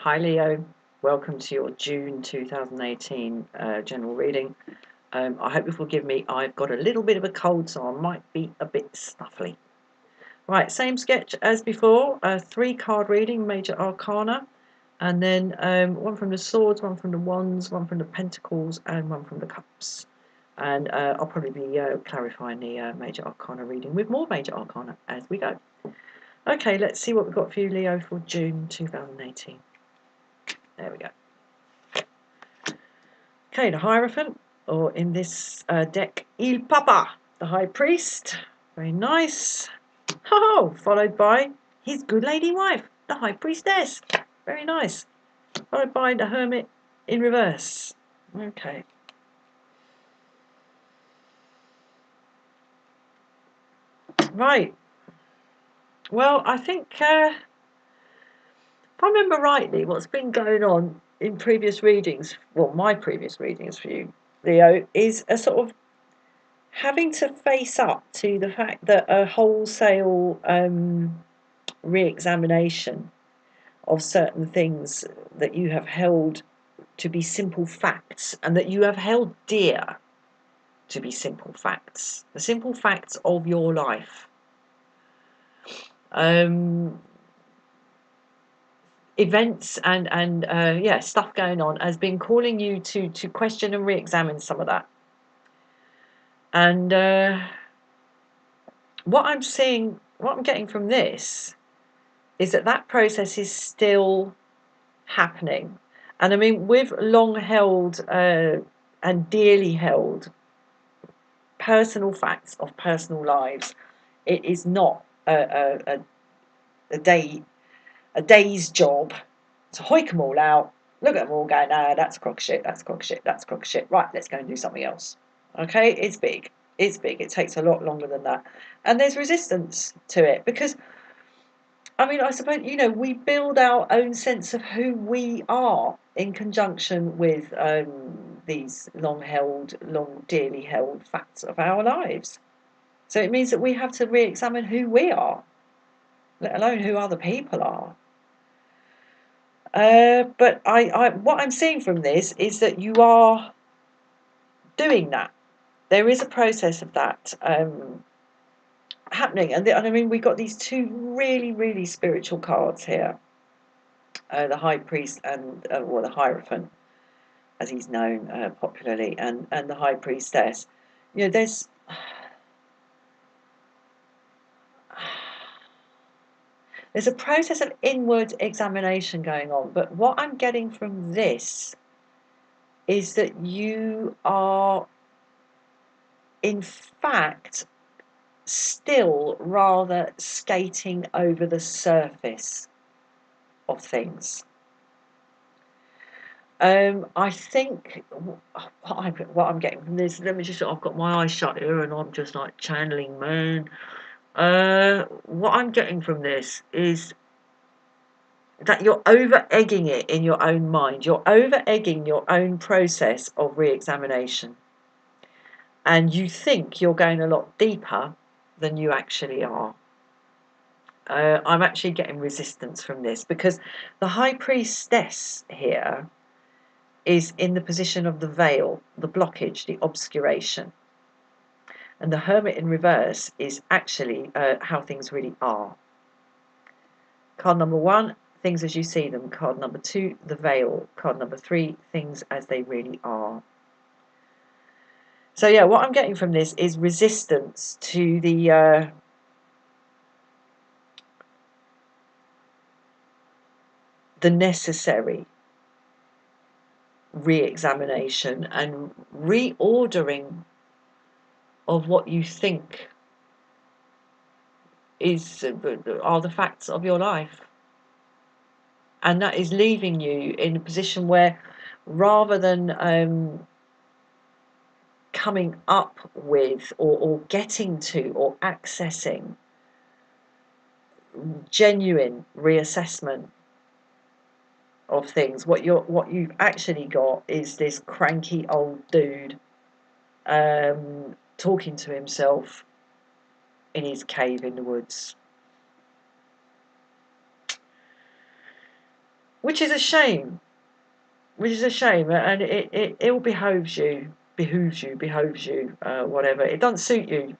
Hi Leo, welcome to your June 2018 general reading. I hope you forgive me, I've got a little bit of a cold, so I might be a bit snuffly. Right, same sketch as before, 3-card reading, major arcana, and then one from the swords, one from the wands, one from the pentacles, and one from the cups. And I'll probably be clarifying the major arcana reading with more major arcana as we go. Okay, let's see what we've got for you, Leo, for June 2018. There we go. Okay, the Hierophant, or in this deck, Il Papa, the High Priest. Very nice. Oh, followed by his good lady wife, the High Priestess. Very nice. Followed by the Hermit in reverse. Okay. Right. Well, I think, if I remember rightly, what's been going on in previous readings, well, my previous readings for you, Leo, is a sort of having to face up to the fact that a wholesale re-examination of certain things that you have held to be simple facts and that you have held dear to be simple facts, the simple facts of your life. Events and yeah, stuff going on has been calling you to question and re-examine some of that. And what I'm seeing, what I'm getting from this is that process is still happening. And I mean, with long held and dearly held personal facts of personal lives, it is not a day's job to hoik them all out, look at them all, go, no, that's crock shit, that's crock shit, that's crock shit. Right, let's go and do something else. Okay, it's big. It's big. It takes a lot longer than that. And there's resistance to it because, I mean, I suppose, you know, we build our own sense of who we are in conjunction with these dearly held facts of our lives. So it means that we have to re-examine who we are, let alone who other people are. But what I'm seeing from this is that you are doing that. There is a process of that happening. And I mean, we got these two really, really spiritual cards here. The High Priest and, or the Hierophant, as he's known popularly, and the High Priestess. You know, there's a process of inward examination going on, but what I'm getting from this is that you are, in fact, still rather skating over the surface of things. I think what I'm getting from this, let me just, I've got my eyes shut here and I'm just like channeling moon. What I'm getting from this is that you're over-egging it in your own mind. You're over-egging your own process of re-examination. And you think you're going a lot deeper than you actually are. I'm actually getting resistance from this because the High Priestess here is in the position of the veil, the blockage, the obscuration. And the Hermit in reverse is actually how things really are. Card number 1, things as you see them. Card number 2, the veil. Card number 3, things as they really are. So yeah, what I'm getting from this is resistance to the necessary re-examination and reordering of what you think are the facts of your life. And that is leaving you in a position where, rather than coming up with or getting to or accessing genuine reassessment of things, what you've actually got is this cranky old dude talking to himself in his cave in the woods. which is a shame. Which is a shame, and it ill behoves you, whatever. It doesn't suit you,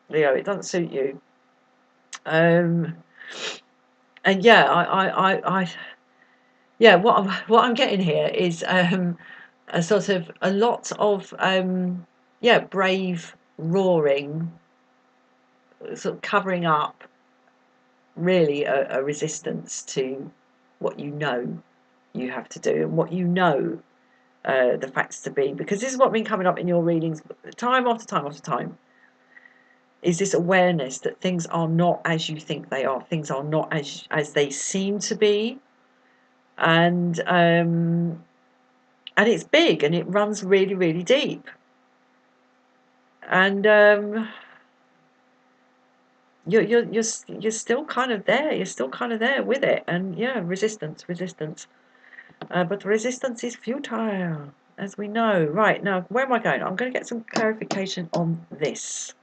Leo. It doesn't suit you. And yeah, yeah. What I'm getting here is a sort of a lot of yeah, brave roaring, sort of covering up, really a resistance to what you know you have to do and what you know the facts to be, because this is what's been coming up in your readings time after time after time, is this awareness that things are not as you think they are, things are not as they seem to be, and it's big and it runs really, really deep, and you're still kind of there, with it, and yeah, resistance, but resistance is futile, as we know. Right, now, where am I going? I'm going to get some clarification on this.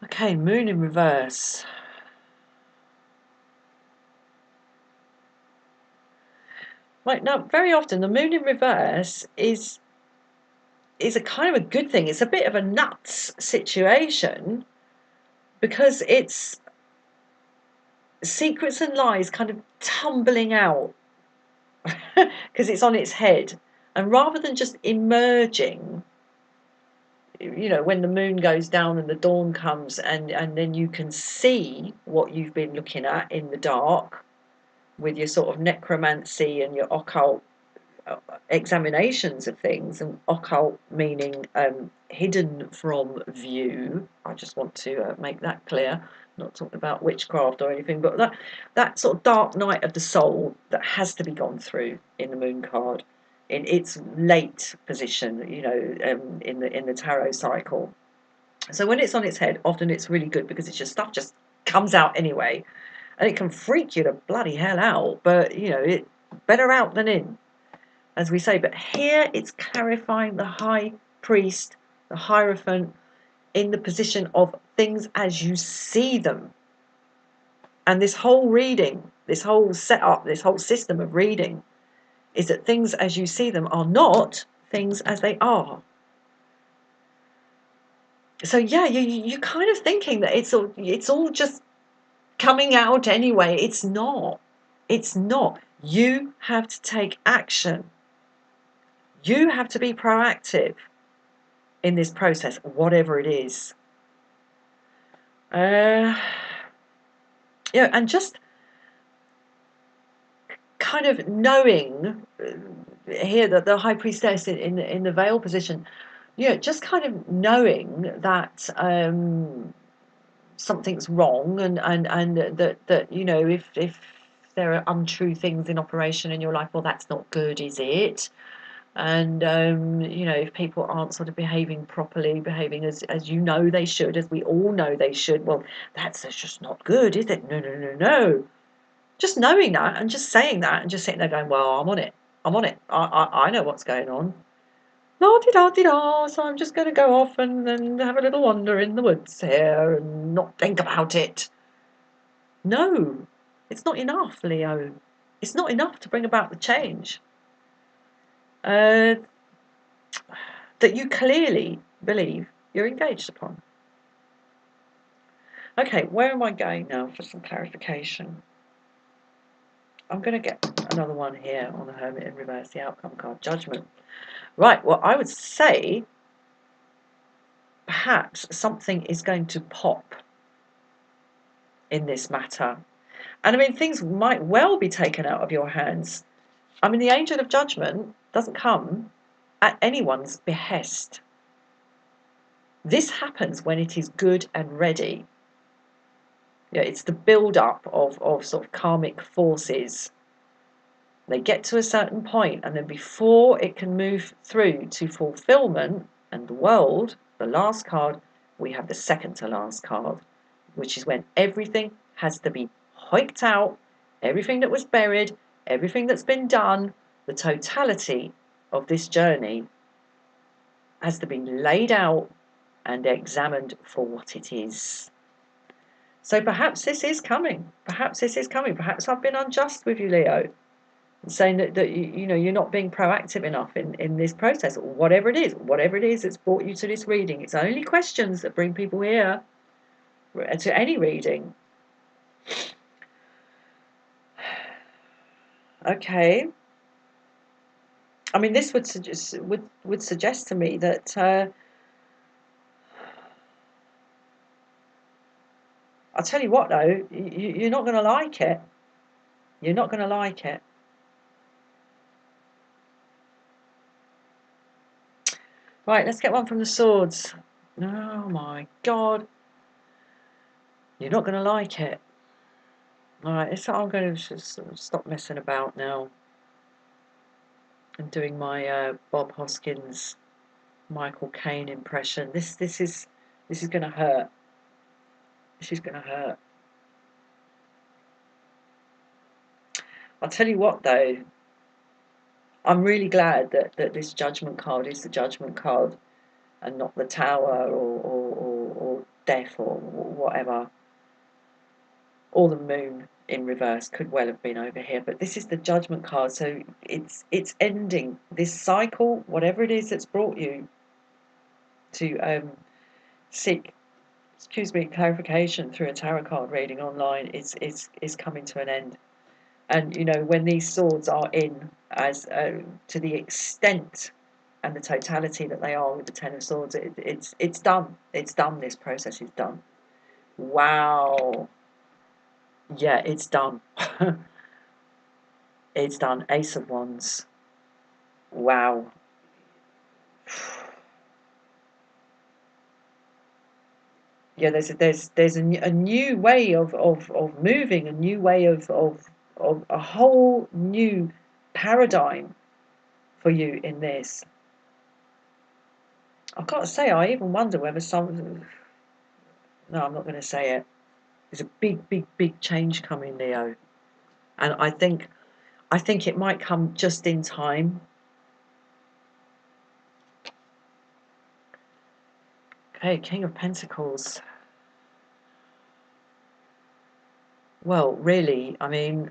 Okay, moon in reverse. Right, now, very often the moon in reverse is a kind of a good thing. It's a bit of a nuts situation, because it's secrets and lies kind of tumbling out because it's on its head. And rather than just emerging, when the moon goes down and the dawn comes, and then you can see what you've been looking at in the dark with your sort of necromancy and your occult examinations of things, and occult meaning hidden from view. I just want to make that clear. I'm not talking about witchcraft or anything, but that sort of dark night of the soul that has to be gone through in the moon card, in its late position, in the tarot cycle. So when it's on its head, often it's really good, because it's just stuff just comes out anyway, and it can freak you the bloody hell out. But it better out than in, as we say. But here it's clarifying the high priest, the hierophant, in the position of things as you see them. And this whole reading, this whole setup, this whole system of reading, is that things as you see them are not things as they are. So yeah, you're kind of thinking that it's all just coming out anyway. It's not. It's not. You have to take action. You have to be proactive in this process, whatever it is. And just kind of knowing here that the high priestess in the veil position, just kind of knowing that something's wrong, and that if there are untrue things in operation in your life, well, that's not good, is it? And if people aren't sort of behaving properly, behaving as they should, as we all know they should, well, that's just not good, is it? No. Just knowing that, and just saying that, and just sitting there going, well, I'm on it. I know what's going on. La-di-da-di-da, so I'm just going to go off and have a little wander in the woods here and not think about it. No, it's not enough, Leo. It's not enough to bring about the change that you clearly believe you're engaged upon. Okay, where am I going now for some clarification? I'm going to get another one here on the Hermit in reverse, the outcome card, Judgment. Right, well, I would say perhaps something is going to pop in this matter. And I mean, things might well be taken out of your hands. I mean, the angel of judgment doesn't come at anyone's behest. This happens when it is good and ready. It's the build-up of sort of karmic forces. They get to a certain point, and then before it can move through to fulfillment and the world, the last card, we have the second to last card, which is when everything has to be hoiked out, everything that was buried, everything that's been done, the totality of this journey has to be laid out and examined for what it is. So perhaps this is coming. Perhaps this is coming. Perhaps I've been unjust with you, Leo, saying that you know, you're not being proactive enough in this process, or whatever it is that's brought you to this reading. It's only questions that bring people here to any reading. Okay. I mean, this would suggest to me that I'll tell you what, though, you're not going to like it. You're not going to like it. Right, let's get one from the swords. Oh my God. You're not going to like it. All right, so I'm going to just stop messing about now and doing my Bob Hoskins, Michael Caine impression. This is going to hurt. This is going to hurt. I'll tell you what, though. I'm really glad that this Judgment card is the Judgment card and not the Tower or Death or whatever. Or the Moon in reverse could well have been over here. But this is the Judgment card, so it's ending this cycle, whatever it is that's brought you to seek, clarification through a tarot card reading online is coming to an end. And you know, when these swords are in as to the extent and the totality that they are with the Ten of Swords, it's done. It's done. This process is done. Wow. Yeah, it's done. It's done. Ace of Wands. Wow. Yeah, there's a new way of moving, a new way of a whole new paradigm for you in this. I've got to say, I even wonder whether some... No, I'm not going to say it. There's a big change coming, Leo. And I think it might come just in time. Okay, King of Pentacles. Well, really, I mean...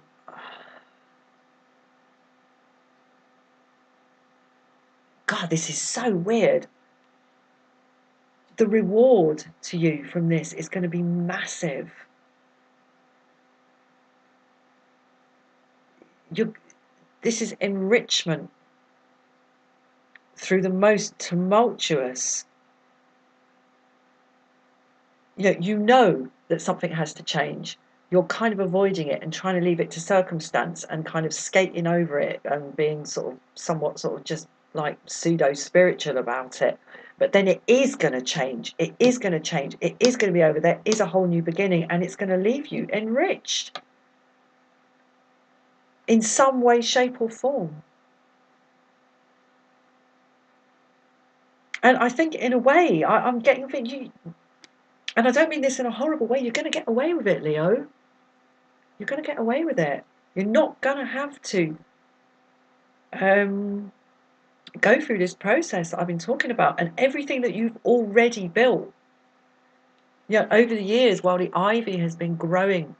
God, this is so weird. The reward to you from this is going to be massive. This is enrichment through the most tumultuous. You know that something has to change. You're kind of avoiding it and trying to leave it to circumstance and kind of skating over it and being somewhat just like pseudo-spiritual about it. But then it is going to change. It is going to change. It is going to be over. There is a whole new beginning, and it's going to leave you enriched in some way, shape, or form. And I think, in a way, I'm getting you, and I don't mean this in a horrible way. You're going to get away with it, Leo. You're going to get away with it. You're not going to have to go through this process that I've been talking about, and everything that you've already built. Over the years, while the ivy has been growing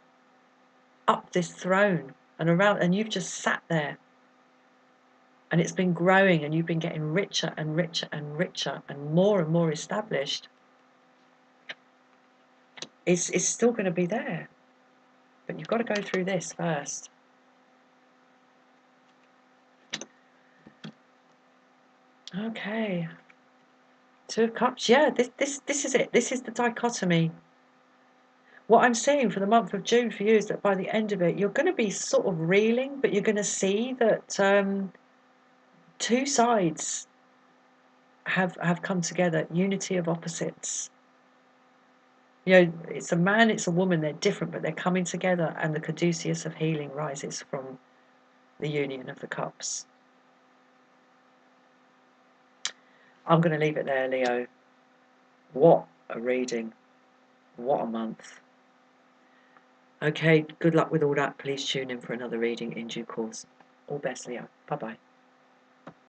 up this throne and around, and you've just sat there, and it's been growing, and you've been getting richer and richer and richer and more established. It's still going to be there, but you've got to go through this first. Okay. Two of Cups. Yeah, this is it. This is the dichotomy. What I'm seeing for the month of June for you is that by the end of it, you're going to be sort of reeling, but you're going to see that two sides have come together. Unity of opposites. It's a man, it's a woman. They're different, but they're coming together, and the caduceus of healing rises from the union of the cups. I'm going to leave it there, Leo. What a reading. What a month. Okay, good luck with all that. Please tune in for another reading in due course. All best, Leo. Bye-bye.